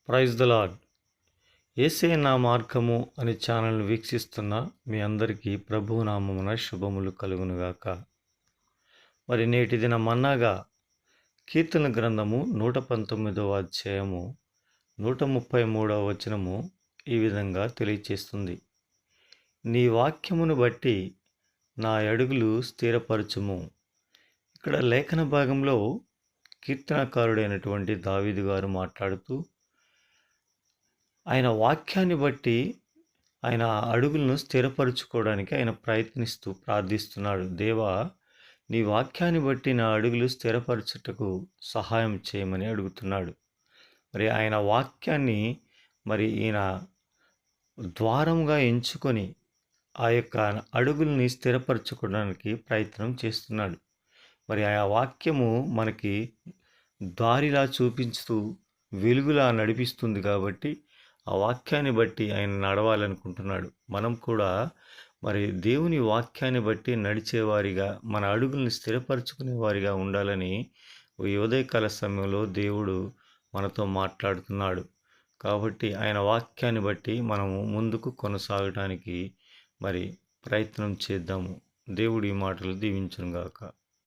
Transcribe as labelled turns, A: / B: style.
A: Praise the lord. యేసే నా మార్గము అనే ఛానల్ని వీక్షిస్తున్న మీ అందరికీ ప్రభువు నామమున శుభములు కలుగునుగాక. మరి నేటి దిన మన్నాగా కీర్తన గ్రంథము 119వ అధ్యాయము 133వ వచనము ఈ విధంగా తెలియచేస్తుంది. నీ వాక్యమును బట్టి నా అడుగులు స్థిరపరచుము. ఇక్కడ లేఖన భాగంలో కీర్తనకారుడైనటువంటి దావీదు గారు మాట్లాడుతూ ఆయన వాక్యాన్ని బట్టి ఆయన అడుగులను స్థిరపరచుకోవడానికి ఆయన ప్రయత్నిస్తూ ప్రార్థిస్తున్నాడు. దేవా, నీ వాక్యాన్ని బట్టి నా అడుగులు స్థిరపరచుటకు సహాయం చేయమని అడుగుతున్నాడు. మరి ఆయన వాక్యాన్ని ఈయన ద్వారంగా ఎంచుకొని ఆ యొక్క అడుగుల్ని స్థిరపరచుకోవడానికి ప్రయత్నం చేస్తున్నాడు. మరి ఆ వాక్యము మనకి దారిలా చూపించుతూ వెలుగులా నడిపిస్తుంది కాబట్టి ఆ వాక్యాన్ని బట్టి ఆయన నడవాలనుకుంటున్నాడు. మనం కూడా దేవుని వాక్యాన్ని బట్టి నడిచేవారిగా, మన అడుగుల్ని స్థిరపరచుకునేవారిగా ఉండాలని ఈ ఉదయకాల సమయంలో దేవుడు మనతో మాట్లాడుతున్నాడు. కాబట్టి ఆయన వాక్యాన్ని బట్టి మనము ముందుకు కొనసాగడానికి ప్రయత్నం చేద్దాము. దేవుడి మాటలు దీవించునుగాక.